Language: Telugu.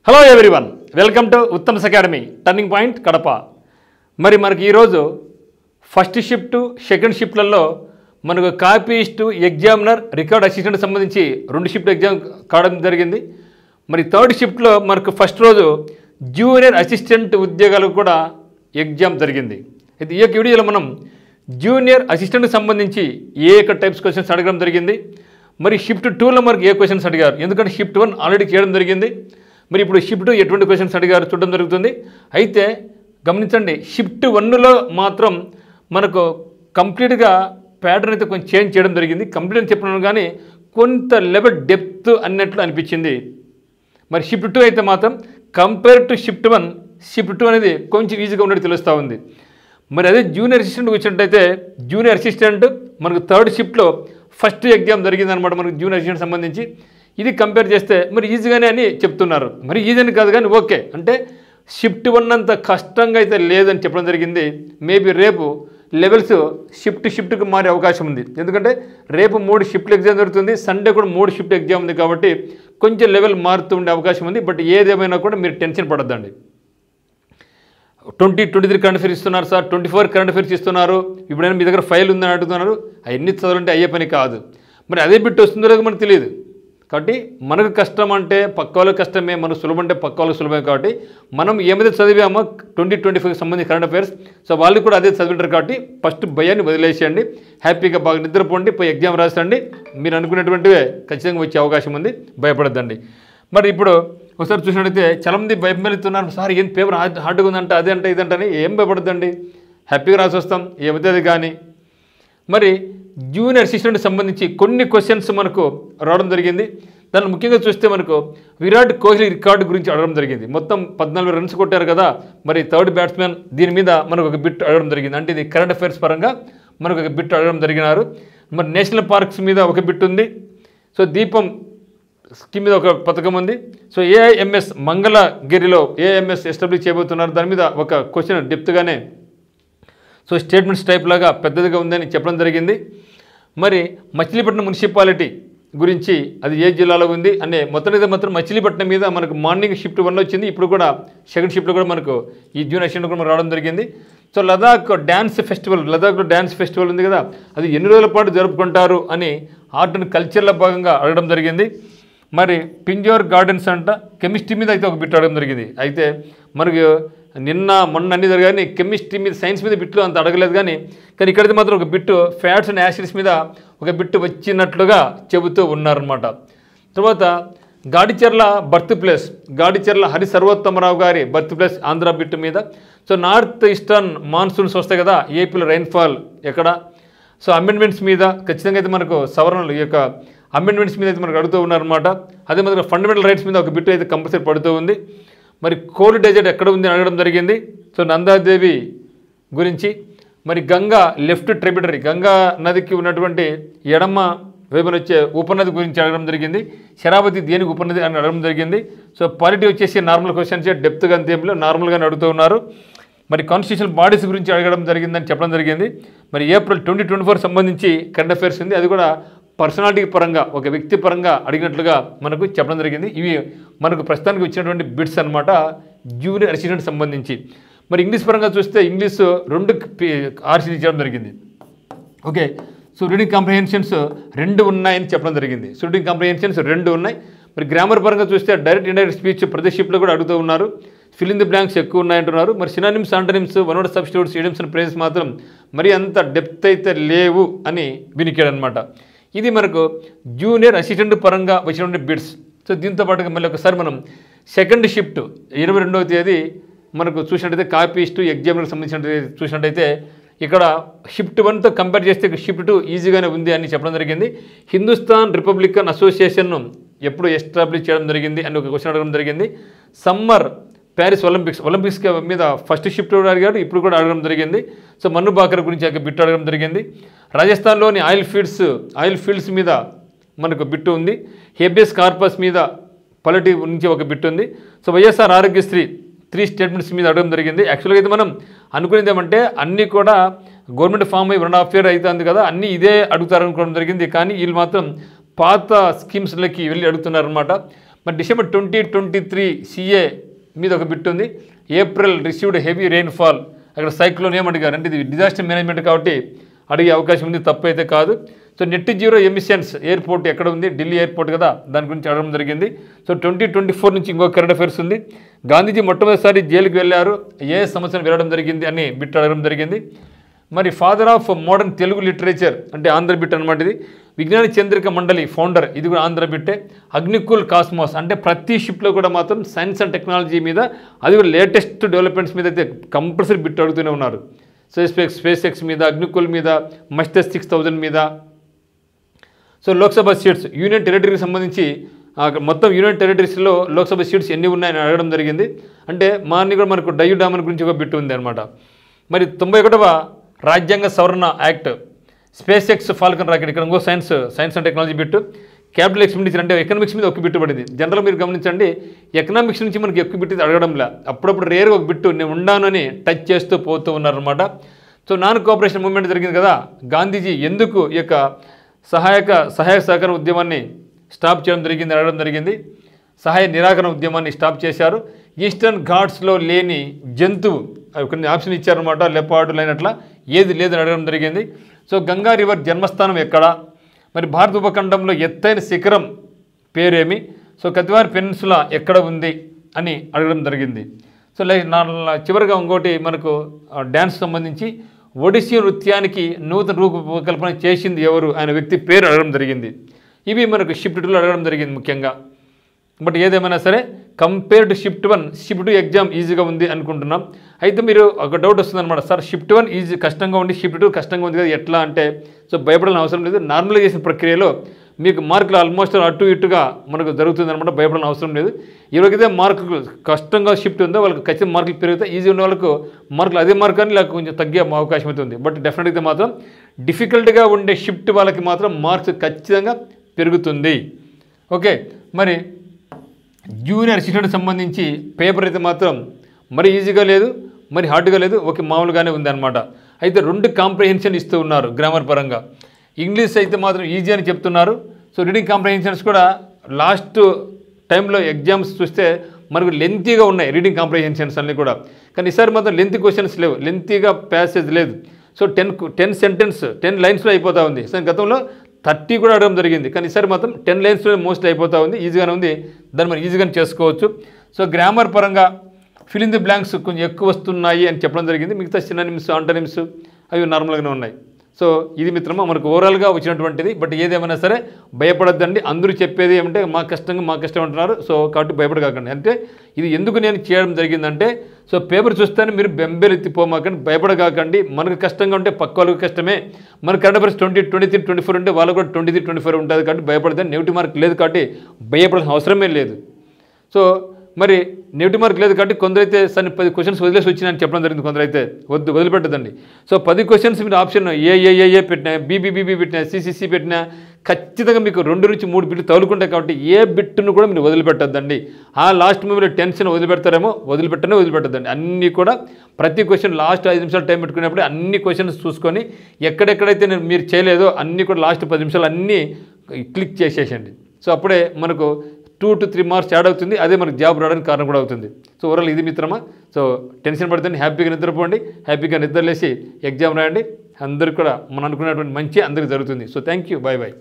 Hello everyone, welcome to Uttam's academy turning point Kadapa. మరి మనకి ఈరోజు ఫస్ట్ షిఫ్ట్ సెకండ్ షిఫ్ట్లలో మనకు కాపీయిస్ట్ ఎగ్జామినర్ రికార్డ్ అసిస్టెంట్ సంబంధించి 2 షిఫ్ట్ ఎగ్జామ్ కావడం జరిగింది. మరి థర్డ్ షిఫ్ట్లో మనకు ఫస్ట్ రోజు జూనియర్ అసిస్టెంట్ ఉద్యోగాలకు కూడా ఎగ్జామ్ జరిగింది. అయితే ఈ యొక్క వీడియోలో మనం జూనియర్ అసిస్టెంట్కి సంబంధించి ఏ టైప్స్ క్వశ్చన్స్ అడగడం జరిగింది, మరి షిఫ్ట్ 2లో మనకు ఏ క్వశ్చన్స్ అడిగారు, ఎందుకంటే షిఫ్ట్ 1 ఆల్రెడీ చేయడం జరిగింది. మరి ఇప్పుడు షిఫ్ట్ 2 ఎటువంటి క్వశ్చన్స్ అడిగారు చూడడం జరుగుతుంది. అయితే గమనించండి, షిఫ్ట్ 1లో మాత్రం మనకు కంప్లీట్గా ప్యాటర్న్ అయితే కొంచెం చేంజ్ చేయడం జరిగింది. కంప్లీట్ అని చెప్పినాను కానీ కొంత లెవెల్ డెప్త్ అన్నట్లు అనిపించింది. మరి షిఫ్ట్ 2 అయితే మాత్రం కంపేర్ టు షిఫ్ట్ 1, షిఫ్ట్ 2 అనేది కొంచెం ఈజీగా ఉన్నట్టు తెలుస్తూ ఉంది. మరి అదే జూనియర్ అసిస్టెంట్ వచ్చినట్టయితే జూనియర్ అసిస్టెంట్ మనకు థర్డ్ షిఫ్ట్లో ఫస్ట్ ఎగ్జామ్ జరిగిందనమాట మనకు జూనియర్ అసిస్టెంట్ సంబంధించి. ఇది కంపేర్ చేస్తే మరి ఈజీగానే అని చెప్తున్నారు. మరి ఈజీ అని కాదు కానీ ఓకే, అంటే షిఫ్ట్ 1 అంత కష్టంగా అయితే లేదని చెప్పడం జరిగింది. మేబీ రేపు లెవెల్స్ షిఫ్ట్కి మారే అవకాశం ఉంది. ఎందుకంటే రేపు 3 షిఫ్ట్ ఎగ్జామ్ జరుగుతుంది, సండే కూడా 3 షిఫ్ట్ ఎగ్జామ్ ఉంది కాబట్టి కొంచెం లెవెల్ మారుతూ ఉండే అవకాశం ఉంది. బట్ ఏదేమైనా కూడా మీరు టెన్షన్ పడొద్దండి. 23 కరెంట్ అఫైర్స్ ఇస్తున్నారు సార్, 24 కరెంట్ అఫైర్స్ ఇస్తున్నారు, ఇప్పుడైనా మీ దగ్గర ఫైల్ ఉందని అడుగుతున్నారు. అవన్నీ చదవాలంటే అయ్యే పని కాదు. మరి అదే బిట్ వస్తుందో లేదో మనకు తెలియదు. కాబట్టి మనకు కష్టం అంటే పక్క వాళ్ళకి కష్టమే, మనకు సులభం అంటే పక్క వాళ్ళకి సులభమే. కాబట్టి మనం ఏమైతే చదివామో 2025కి సంబంధించి కరెంట్ అఫైర్స్, సో వాళ్ళు కూడా అదే చదివింటారు. కాబట్టి ఫస్ట్ భయాన్ని వదిలేసేయండి, హ్యాపీగా బాగా నిద్రపోండి, పోయి ఎగ్జామ్ రాసండి. మీరు అనుకునేటువంటివే ఖచ్చితంగా వచ్చే అవకాశం ఉంది, భయపడద్దండి. మరి ఇప్పుడు ఒకసారి చూసినట్టయితే చాలామంది భయపెడుతున్నారు, సార్ ఏం పేపర్ హార్డ్గా ఉందంట, అదే అంటే ఇదంటే. ఏం భయపడద్దండి, హ్యాపీగా రాసి వస్తాం, ఏమైతే అది కానీ. మరి జూనియర్ అసిస్టెంట్ సంబంధించి కొన్ని క్వశ్చన్స్ మనకు రావడం జరిగింది. దాన్ని ముఖ్యంగా చూస్తే మనకు విరాట్ కోహ్లీ రికార్డు గురించి అడగడం జరిగింది. మొత్తం 14 రన్స్ కొట్టారు కదా, మరి థర్డ్ బ్యాట్స్మెన్, దీని మీద మనకు ఒక బిట్ అడగడం జరిగింది. అంటే ఇది కరెంట్ అఫైర్స్ పరంగా మనకు ఒక బిట్ అడగడం జరిగినారు. మరి నేషనల్ పార్క్స్ మీద ఒక బిట్ ఉంది. సో దీపం స్కీమ్ మీద ఒక పథకం ఉంది. సో ఏఐఎంఎస్ మంగళగిరిలో ఏఐఎంఎస్ ఎస్టాబ్లిష్ చేయబోతున్నారు, దాని మీద ఒక క్వశ్చన్ డెప్త్గానే సో స్టేట్మెంట్స్ టైప్ లాగా పెద్దదిగా ఉందని చెప్పడం జరిగింది. మరి మచిలీపట్నం మున్సిపాలిటీ గురించి అది ఏ జిల్లాలో ఉంది అనే మొత్తం మాత్రం మచిలీపట్నం మీద మనకు మార్నింగ్ షిఫ్ట్ 1 వచ్చింది. ఇప్పుడు కూడా సెకండ్ షిఫ్ట్లో కూడా మనకు ఈ జూనియర్ అసిస్టెంట్ కూడా రావడం జరిగింది. సో లదాఖ్లో డ్యాన్స్ ఫెస్టివల్ ఉంది కదా, అది ఎన్ని రోజుల పాటు జరుపుకుంటారు అని ఆర్ట్ అండ్ కల్చర్లో భాగంగా అడగడం జరిగింది. మరి పింజోర్ గార్డెన్స్ అంట కెమిస్ట్రీ మీద అయితే ఒక బిట్ అడగడం జరిగింది. అయితే మనకు మొన్న అన్ని జరిగాయి, కెమిస్ట్రీ మీద సైన్స్ మీద బిట్లు అంత అడగలేదు. కానీ ఇక్కడైతే మాత్రం ఒక బిట్టు ఫ్యాట్స్ అండ్ యాసిడ్స్ మీద ఒక బిట్టు వచ్చినట్లుగా చెబుతూ ఉన్నారనమాట. తర్వాత గాడిచెర్ల బర్త్ ప్లేస్, గాడిచెర్ల హరి సర్వోత్తమరావు గారి బర్త్ ప్లేస్ ఆంధ్ర బిట్టు మీద. సో నార్త్ ఈస్టర్న్ మాన్సూన్స్ వస్తాయి కదా, ఏపీలో రైన్ఫాల్ ఎక్కడ. సో అమెండ్మెంట్స్ మీద ఖచ్చితంగా అయితే మనకు సవరణలు, ఈ యొక్క అమెండ్మెంట్స్ మీద అయితే మనకు అడుగుతూ ఉన్నారన్నమాట. అదే మాత్రం ఫండమెంటల్ రైట్స్ మీద ఒక బిట్టు అయితే కంపల్సరీ పడుతూ ఉంది. మరి కోల్డ్ డెజర్ట్ ఎక్కడ ఉంది అని అడగడం జరిగింది. సో నందాదేవి గురించి. మరి గంగా లెఫ్ట్ ట్రిబ్యూటరీ, గంగా నదికి ఉన్నటువంటి ఎడమ వైపున వచ్చే ఉపనది గురించి అడగడం జరిగింది. శరావతి దేనికి ఉపనది అని అడగడం జరిగింది. సో పాలిటీ వచ్చేసి నార్మల్ క్వశ్చన్స్, డెప్త్గా అంతేంలో నార్మల్గానే అడుగుతూ ఉన్నారు. మరి కాన్స్టిట్యూషనల్ బాడీస్ గురించి అడగడం జరిగిందని చెప్పడం జరిగింది. మరి ఏప్రిల్ 2024 సంబంధించి కరెంట్ అఫైర్స్ ఉంది, అది కూడా పర్సనాలిటీ పరంగా ఒక వ్యక్తి పరంగా అడిగినట్లుగా మనకు చెప్పడం జరిగింది. ఇవి మనకు ప్రస్తుతానికి వచ్చినటువంటి బిట్స్ అనమాట జూనియర్ అసిస్టెంట్ సంబంధించి. మరి ఇంగ్లీష్ పరంగా చూస్తే ఇంగ్లీష్ 2 ఆర్సీ చేయడం జరిగింది. ఓకే, సో రీడింగ్ కాంప్రహెన్షన్స్ 2 ఉన్నాయని చెప్పడం జరిగింది. సో రీడింగ్ కాంప్రహెన్షన్స్ 2 ఉన్నాయి. మరి గ్రామర్ పరంగా చూస్తే డైరెక్ట్ ఇండైరెక్ట్ స్పీచ్ ప్రతి షిఫ్ట్లో కూడా అడుగుతూ ఉన్నారు. ఫిల్ ఇన్ ది బ్లాంక్స్ ఎక్కువ ఉన్నాయంటున్నారు. మరి synonyms, antonyms, one word substitutes, idioms and phrases మాత్రం మరి అంత డెప్త్ అయితే లేవు అని వినికాడనమాట. ఇది మనకు జూనియర్ అసిస్టెంట్ పరంగా వచ్చినటువంటి బిట్స్. సో దీంతో పాటుగా మళ్ళీ ఒకసారి మనం సెకండ్ షిఫ్ట్ 22వ తేదీ మనకు చూసినట్టయితే కాపీయిస్ట్ ఎగ్జామ్కి సంబంధించినట్టు చూసినట్టయితే ఇక్కడ షిఫ్ట్ 1తో కంపేర్ చేస్తే షిఫ్ట్ 2 ఈజీగానే ఉంది అని చెప్పడం జరిగింది. హిందుస్థాన్ రిపబ్లికన్ అసోసియేషన్ను ఎప్పుడు ఎస్టాబ్లిష్ చేయడం జరిగింది అని ఒక క్వశ్చన్ అడగడం జరిగింది. సమ్మర్ ప్యారిస్ ఒలింపిక్స్ మీద ఫస్ట్ షిఫ్ట్ కూడా అడిగాడు, ఇప్పుడు కూడా అడగడం జరిగింది. సో మన్ను బాకర్ గురించి ఒక బిట్ అడగడం జరిగింది. రాజస్థాన్లోని ఆయిల్ ఫీల్డ్స్ మీద మనకు బిట్టు ఉంది. హేబియస్ కార్పస్ మీద పొలిటీ నుంచి ఒక బిట్ ఉంది. సో వైఎస్ఆర్ ఆరోగ్యశ్రీ 3 స్టేట్మెంట్స్ మీద అడగడం జరిగింది. యాక్చువల్గా అయితే మనం అనుకునేది ఏమంటే అన్నీ కూడా గవర్నమెంట్ ఫామ్ అయ్యి 1.5 year అవుతుంది కదా, అన్నీ ఇదే అడుగుతారనుకోవడం జరిగింది. కానీ వీళ్ళు మాత్రం పాత స్కీమ్స్లకి వెళ్ళి అడుగుతున్నారనమాట. మరి డిసెంబర్ 2023 CA మీద ఒక బిట్ ఉంది. ఏప్రిల్ రిసీవ్డ్ హెవీ రెయిన్ఫాల్, అక్కడ సైక్లోన్ ఏమడిగారు అంటే ఇది డిజాస్టర్ మేనేజ్మెంట్ కాబట్టి అడిగే అవకాశం ఉంది, తప్పు అయితే కాదు. So net zero emissions airport ఎక్కడ ఉంది, ఢిల్లీ ఎయిర్పోర్ట్ కదా, దాని గురించి అడగడం జరిగింది. సో 2024 నుంచి ఇంకో కరెంట్ అఫైర్స్ ఉంది. గాంధీజీ మొట్టమొదటిసారి జైలుకి వెళ్ళారు, ఏ సంవత్సరం వెళ్ళడం జరిగింది అని బిట్ అడగడం జరిగింది. మరి father of modern Telugu literature అంటే ఆంధ్ర బిట్ అనమాట ఇది. విజ్ఞాన చంద్రిక మండలి ఫౌండర్, ఇది కూడా ఆంధ్ర బిట్టే. అగ్నికుల్ కాస్మోస్ అంటే ప్రతి షిప్లో కూడా మాత్రం సైన్స్ అండ్ టెక్నాలజీ మీద, అది కూడా లేటెస్ట్ డెవలప్మెంట్స్ మీద అయితే కంపల్సరీ బిట్ అడుగుతూనే ఉన్నారు. స్పేస్ ఎక్స్ మీద, అగ్నికుల్ మీద, మస్టస్ 6000 మీద. సో లోక్సభ సీట్స్ యూనియన్ టెరిటరీకి సంబంధించి మొత్తం యూనియన్ టెరిటరీస్లో లోక్సభ సీట్స్ ఎన్ని ఉన్నాయని అడగడం జరిగింది. అంటే మార్నింగ్ కూడా మనకు డయ్యూ డామన్ గురించి ఒక బిట్ ఉంది అనమాట. మరి 91వ రాజ్యాంగ సవరణ act, SpaceX Falcon rocket, ఇక్కడ ఇంకో science and technology bit. Capital expenditure అంటే ఎకనామిక్స్ మీద ఒక బిట్టు పడింది. జనరల్ మీరు గమనించండి, ఎకనామిక్స్ నుంచి మనకి ఎక్కువ బిట్టు అడగడంలా, అప్పుడప్పుడు రేరుగా ఒక బిట్టు నేను ఉండానని టచ్ చేస్తూ పోతూ ఉన్నారనమాట. సో నాన్ కోఆపరేషన్ మూవ్మెంట్ జరిగింది కదా, గాంధీజీ ఎందుకు ఈ యొక్క సహాయక సహకార ఉద్యమాన్ని స్టాప్ చేయడం జరిగింది అడగడం జరిగింది. సహాయ నిరాకరణ ఉద్యమాన్ని స్టాప్ చేశారు. ఈస్టర్న్ ఘాట్స్లో లేని జంతువు, అవి కొన్ని ఆప్షన్ ఇచ్చారనమాట, లెపార్డు లైనట్లా ఏది లేదని అడగడం జరిగింది. సో గంగా రివర్ జన్మస్థానం ఎక్కడ, మరి భారత ఉపఖండంలో ఎత్తైన శిఖరం పేరేమి, సో కతివార్ పెనిన్సులా ఎక్కడ ఉంది అని అడగడం జరిగింది. సో చివరిగా ఇంకోటి మనకు డ్యాన్స్ సంబంధించి ఒడిస్సీ నృత్యానికి నూతన రూపకల్పన చేసింది ఎవరు, ఆయన వ్యక్తి పేరు అడగడం జరిగింది. ఇవి మనకు షిఫ్ట్ 2లో అడగడం జరిగింది ముఖ్యంగా. బట్ ఏదేమైనా సరే compare to shift 1, shift 2 exam ఈజీగా ఉంది అనుకుంటున్నాం. అయితే మీరు ఒక డౌట్ వస్తుందన్నమాట, సార్ షిఫ్ట్ 1 ఈజీ కష్టంగా ఉండి షిఫ్ట్ 2 కష్టంగా ఉంది కదా ఎట్లా అంటే, సో భయపడాల్సిన అవసరం లేదు. నార్మలైజేషన్ ప్రక్రియలో మీకు మార్కులు ఆల్మోస్ట్ అటు ఇటుగా మనకు జరుగుతుంది అనమాట, భయపడాల్సిన అవసరం లేదు. ఎవరికైతే మార్కులు కష్టంగా షిఫ్ట్ ఉందో వాళ్ళకి ఖచ్చితంగా మార్కులు పెరుగుతాయి, ఈజీ ఉన్న వాళ్ళకు మార్కులు అదే మార్క్ అని లేక కొంచెం తగ్గే అవకాశం అవుతుంది. బట్ డెఫినెట్గా మాత్రం డిఫికల్ట్గా ఉండే షిఫ్ట్ వాళ్ళకి మాత్రం మార్క్స్ ఖచ్చితంగా పెరుగుతుంది. ఓకే, మరి జూనియర్ అసిస్టెంట్కి సంబంధించి పేపర్ అయితే మాత్రం మరి ఈజీగా లేదు, మరి హార్డ్గా లేదు, ఓకే మామూలుగానే ఉందన్నమాట. అయితే 2 కాంప్రహెన్షన్ ఇస్తూ ఉన్నారు గ్రామర్ పరంగా. ఇంగ్లీష్ అయితే మాత్రం ఈజీ అని చెప్తున్నారు. సో రీడింగ్ కాంప్రహెన్షన్స్ కూడా లాస్ట్ టైంలో ఎగ్జామ్స్ చూస్తే మనకు లెంతీగా ఉన్నాయి రీడింగ్ కాంప్రహెన్షన్స్ అన్నీ కూడా, కానీ ఈసారి మాత్రం లెంతీ క్వశ్చన్స్ లేవు, లెంతీగా ప్యాసేజ్ లేదు. సో 10 లైన్స్లో అయిపోతూ ఉంది. సో గతంలో 30 కూడా అడగడం జరిగింది, కానీ ఈసారి మాత్రం 10 లైన్స్లో మోస్ట్లీ అయిపోతూ ఉంది, ఈజీగానే ఉంది, దాన్ని మనం ఈజీగానే చేసుకోవచ్చు. సో గ్రామర్ పరంగా ఫిల్ ఇన్ ది బ్లాంక్స్ కొంచెం ఎక్కువ వస్తున్నాయి అని చెప్పడం జరిగింది. మిగతా సినానిమ్స్, ఆంటోనిమ్స్ అవి నార్మల్గానే ఉన్నాయి. సో ఇది మిత్రమా మనకు ఓవరాల్గా వచ్చినటువంటిది. బట్ ఏదేమైనా సరే భయపడద్దండి, అందరూ చెప్పేది ఏమంటే మా కష్టం అంటున్నారు. సో కాబట్టి భయపడకాకండి. అంటే ఇది ఎందుకు నేను చేయడం జరిగిందంటే, సో పేపర్ చూస్తేనే మీరు బెంబెలెత్తిపోమాకండి, భయపడకాకండి. మనకు కష్టంగా ఉంటే పక్క వాళ్ళకి కష్టమే. మన కరెంట్ అఫైర్స్ 23, 24 ఉంటే వాళ్ళకు కూడా 23, 24 ఉంటుంది కాబట్టి భయపడదని. నెగిటివ్ మార్క్ లేదు కాబట్టి భయపడాల్సిన అవసరమే లేదు. సో మరి నెగిటివ్ మార్క్ లేదు కాబట్టి కొందరైతే సరే 10 క్వశ్చన్స్ వదిలేసి వచ్చినాయని చెప్పడం జరిగింది, కొందరైతే వదిలిపెట్టదండి. సో 10 క్వశ్చన్స్ మీరు ఆప్షన్ ఏ పెట్టినా, బీబీబీబీ పెట్టినా, సిసిసి పెట్టినా ఖచ్చితంగా మీకు 2 నుంచి 3 బిట్లు తగులుకుంటాయి కాబట్టి ఏ బిట్టును కూడా మీరు వదిలిపెట్టద్దండి. ఆ లాస్ట్ మూమెంట్లో టెన్షన్ వదిలిపెడతారేమో, వదిలిపెట్టద్దండి. అన్నీ కూడా ప్రతి క్వశ్చన్ లాస్ట్ 5 నిమిషాలు టైం పెట్టుకునేప్పుడు అన్ని క్వశ్చన్స్ చూసుకొని ఎక్కడెక్కడైతే మీరు చేయలేదో అన్నీ కూడా లాస్ట్ 10 నిమిషాలు అన్నీ క్లిక్ చేసేసండి. సో అప్పుడే మనకు 2 to 3 మార్క్స్ యాడ్ అవుతుంది, అదే మనకు జాబ్ రావడానికి కారణం కూడా అవుతుంది. సో ఓవరాల్ ఇది మిత్రమా. సో టెన్షన్ పడుతుంది, హ్యాపీగా నిద్రపోండి, హ్యాపీగా నిద్రలేసి ఎగ్జామ్ రాయండి. అందరికీ కూడా మనం అనుకున్నటువంటి మంచి అందరికీ జరుగుతుంది. So thank you, bye.